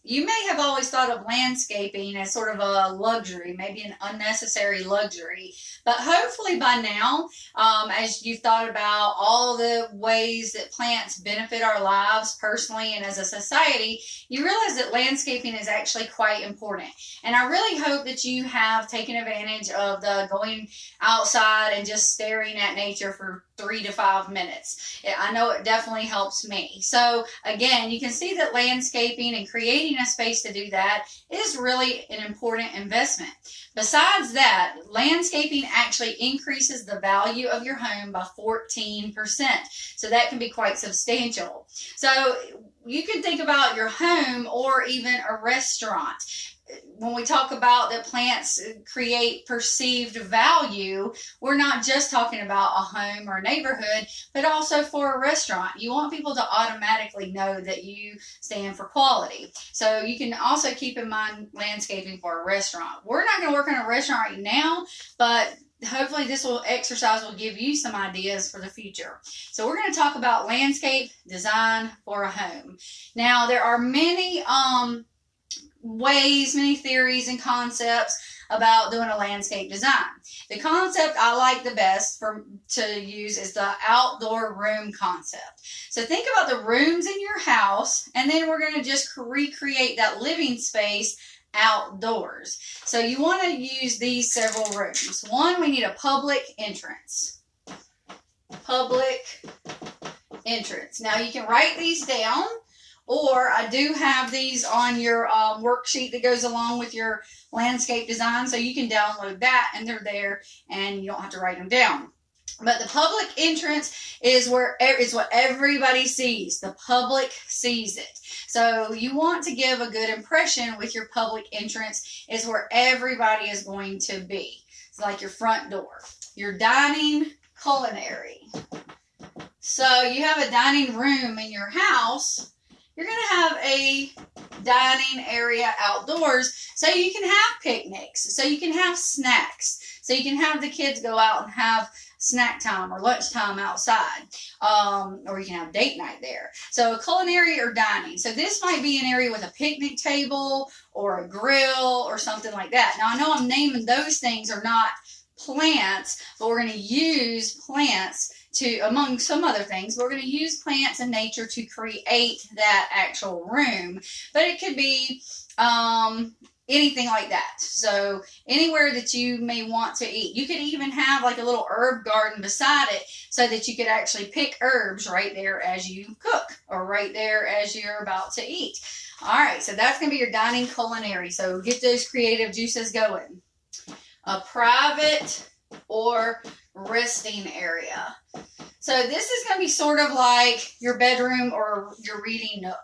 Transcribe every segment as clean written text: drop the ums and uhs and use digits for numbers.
you may have always thought of landscaping as sort of a luxury, maybe an unnecessary luxury, but hopefully by now, as you've thought about all the ways that plants benefit our lives personally and as a society, you realize that landscaping is actually quite important. And I really hope that you have taken advantage of the going outside and just staring at nature for 3 to 5 minutes. I know it definitely helps me. So again, you can see that landscaping and creating a space to do that is really an important investment. Besides that, landscaping actually increases the value of your home by 14%. So that can be quite substantial. So you can think about your home or even a restaurant. When we talk about that plants create perceived value, we're not just talking about a home or a neighborhood, but also for a restaurant. You want people to automatically know that you stand for quality. So you can also keep in mind landscaping for a restaurant. We're not going to work on a restaurant right now, but hopefully this exercise will give you some ideas for the future. So we're going to talk about landscape design for a home. Now, there are many ways, many theories and concepts about doing a landscape design. The concept I like the best to use is the outdoor room concept. So think about the rooms in your house, and then we're going to just recreate that living space outdoors. So you want to use these several rooms. One, we need a public entrance. Public entrance. Now you can write these down, or I do have these on your worksheet that goes along with your landscape design, so you can download that and they're there and you don't have to write them down. But the public entrance is what everybody sees. The public sees it. So you want to give a good impression with your public entrance is where everybody is going to be. It's like your front door. Your dining, culinary. So you have a dining room in your house. You're going to have a dining area outdoors so you can have picnics, so you can have snacks, so you can have the kids go out and have snack time or lunch time outside, or you can have date night there. So culinary or dining. So this might be an area with a picnic table or a grill or something like that. Now I know I'm naming those things are not plants, but we're going to use plants to, among some other things, we're going to use plants and nature to create that actual room. But it could be anything like that. So anywhere that you may want to eat. You could even have like a little herb garden beside it so that you could actually pick herbs right there as you cook or right there as you're about to eat. All right, so that's going to be your dining culinary. So get those creative juices going. A private or resting area. So this is going to be sort of like your bedroom or your reading nook.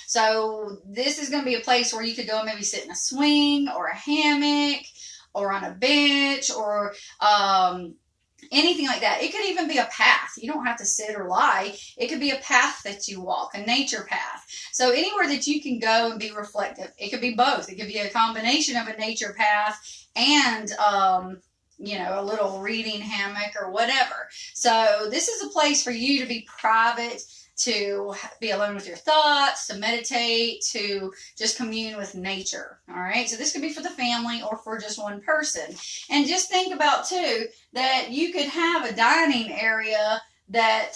So this is going to be a place where you could go and maybe sit in a swing or a hammock or on a bench or anything like that. It could even be a path. You don't have to sit or lie. It could be a path that you walk, a nature path. So anywhere that you can go and be reflective. It could be both. It could be a combination of a nature path and a little reading hammock or whatever. So this is a place for you to be private, to be alone with your thoughts, to meditate, to just commune with nature. All right. So this could be for the family or for just one person. And just think about too, that you could have a dining area that,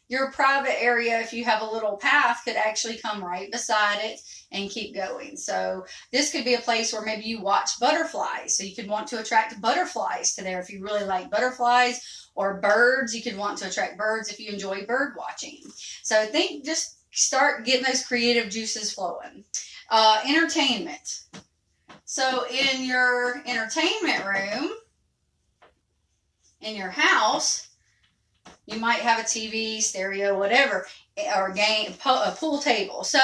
your private area, if you have a little path, could actually come right beside it and keep going. So this could be a place where maybe you watch butterflies. So you could want to attract butterflies to there if you really like butterflies, or birds. You could want to attract birds if you enjoy bird watching. So just start getting those creative juices flowing. Entertainment. So in your entertainment room, in your house, you might have a TV, stereo, whatever, or a pool table. So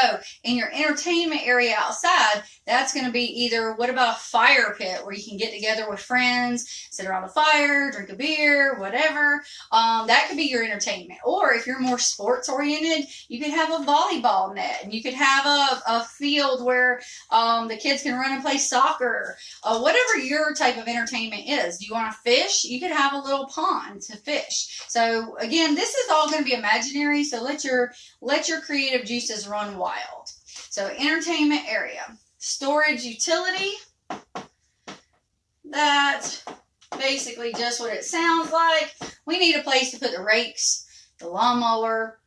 in your entertainment area outside, that's going to be either, what about a fire pit where you can get together with friends, sit around a fire, drink a beer, whatever. That could be your entertainment. Or if you're more sports oriented, you could have a volleyball net, and you could have a field where the kids can run and play soccer. Whatever your type of entertainment is. Do you want to fish? You could have a little pond to fish. So again, this is all going to be imaginary. So let your creative juices run wild. So entertainment area. Storage utility. That's basically just what it sounds like. We need a place to put the rakes, the lawnmower,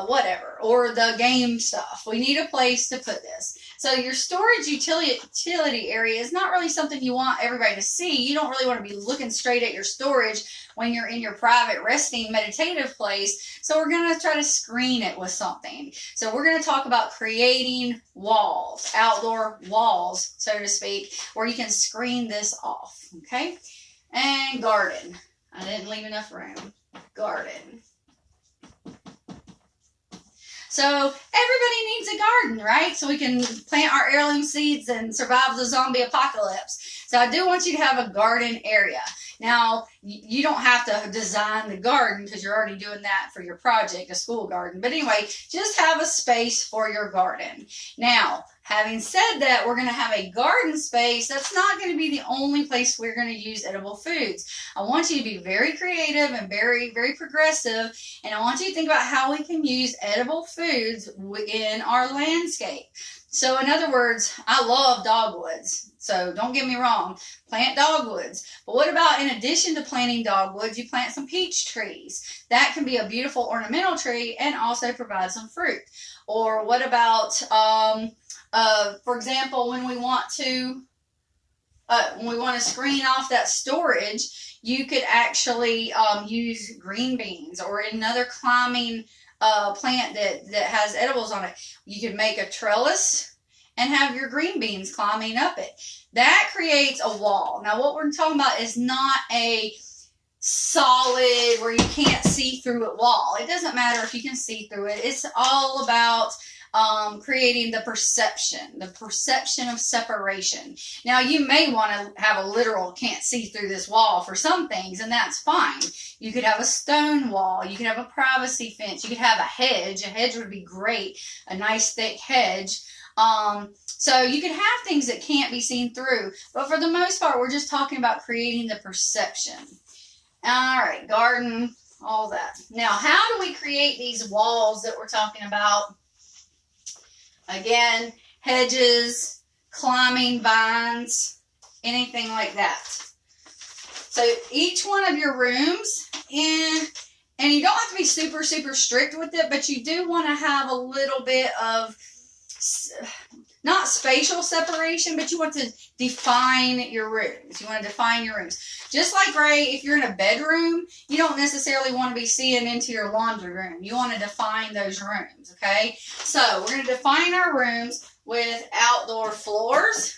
whatever, or the game stuff. We need a place to put this. So your storage utility area is not really something you want everybody to see. You don't really want to be looking straight at your storage when you're in your private resting meditative place. So we're going to try to screen it with something. So we're going to talk about creating walls, outdoor walls, so to speak, where you can screen this off. Okay. And garden. I didn't leave enough room. Garden. So everybody needs a garden, right? So we can plant our heirloom seeds and survive the zombie apocalypse. So I do want you to have a garden area. Now, you don't have to design the garden because you're already doing that for your project, a school garden. But anyway, just have a space for your garden. Now, having said that, we're going to have a garden space. That's not going to be the only place we're going to use edible foods. I want you to be very creative and very, very progressive. And I want you to think about how we can use edible foods in our landscape. So in other words, I love dogwoods. So don't get me wrong, plant dogwoods. But what about in addition to planting dogwoods, you plant some peach trees? That can be a beautiful ornamental tree and also provide some fruit. Or what about, for example, when we want to screen off that storage, you could actually use green beans or another climbing plant that has edibles on it. You could make a trellis and have your green beans climbing up it. That creates a wall. Now, what we're talking about is not a solid where you can't see through it wall. It doesn't matter if you can see through it. It's all about creating the perception of separation. Now, you may want to have a literal can't see through this wall for some things, and that's fine. You could have a stone wall. You could have a privacy fence. You could have a hedge. A hedge would be great, a nice thick hedge. So you can have things that can't be seen through, but for the most part, we're just talking about creating the perception. All right, garden, all that. Now, how do we create these walls that we're talking about? Again, hedges, climbing vines, anything like that. So each one of your rooms, and you don't have to be super, super strict with it, but you do want to have a little bit of, not spatial separation, but you want to define your rooms. You want to define your rooms. Just like, Ray, if you're in a bedroom, you don't necessarily want to be seeing into your laundry room. You want to define those rooms, okay? So we're going to define our rooms with outdoor floors,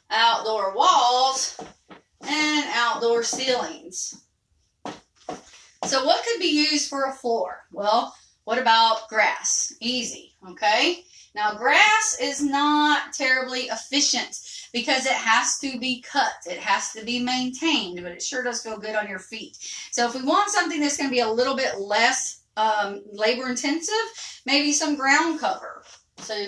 outdoor walls, and outdoor ceilings. So what could be used for a floor? Well, what about grass? Easy, okay? Now, grass is not terribly efficient because it has to be cut. It has to be maintained, but it sure does feel good on your feet. So if we want something that's going to be a little bit less labor intensive, maybe some ground cover. So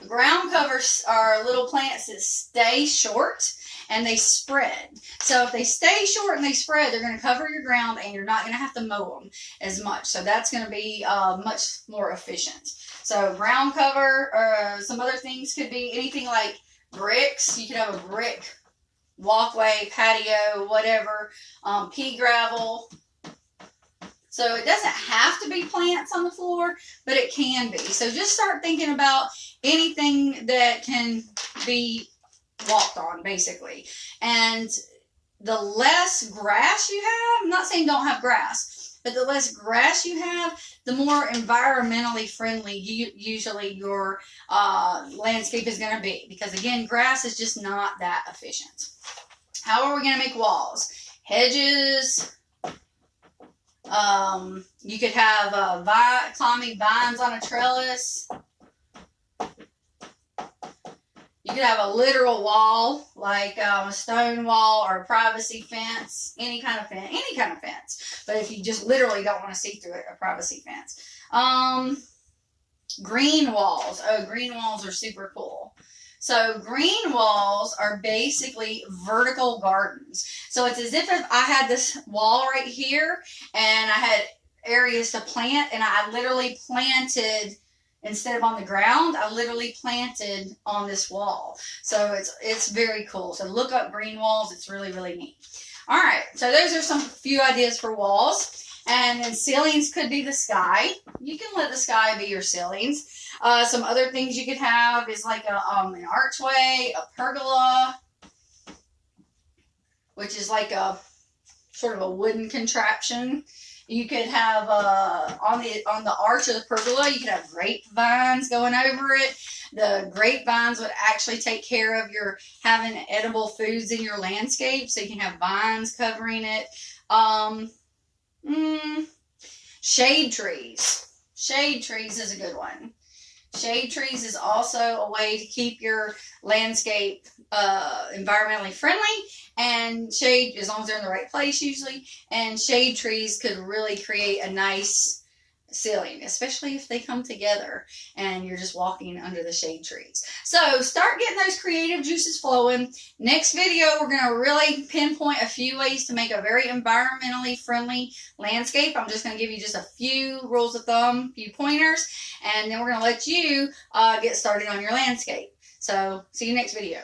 ground covers are little plants that stay short and they spread. So if they stay short and they spread, they're going to cover your ground and you're not going to have to mow them as much. So that's going to be much more efficient. So ground cover, or some other things could be anything like bricks. You could have a brick walkway, patio, whatever, pea gravel. So it doesn't have to be plants on the floor, but it can be. So just start thinking about anything that can be walked on, basically. And the less grass you have, I'm not saying don't have grass, but the less grass you have, the more environmentally friendly usually your landscape is going to be. Because again, grass is just not that efficient. How are we going to make walls? Hedges. You could have climbing vines on a trellis. You could have a literal wall, like a stone wall or a privacy fence, any kind of fence. But if you just literally don't want to see through it, a privacy fence. Green walls. Oh, green walls are super cool. So green walls are basically vertical gardens. So it's as if I had this wall right here and I had areas to plant, and I literally planted instead of on the ground, I literally planted on this wall. So it's very cool. So look up green walls. It's really, really neat. All right, so those are some few ideas for walls. And then ceilings could be the sky. You can let the sky be your ceilings. Some other things you could have is like an archway, a pergola, which is like a sort of a wooden contraption. You could have on the arch of the pergola, you could have grapevines going over it. The grapevines would actually take care of your having edible foods in your landscape, so you can have vines covering it. Shade trees. Shade trees is a good one. Shade trees is also a way to keep your landscape environmentally friendly, and shade, as long as they're in the right place usually, and shade trees could really create a nice ceiling, especially if they come together and you're just walking under the shade trees. So start getting those creative juices flowing. Next video, we're going to really pinpoint a few ways to make a very environmentally friendly landscape. I'm just going to give you just a few rules of thumb, few pointers, and then we're going to let you get started on your landscape. So see you next video.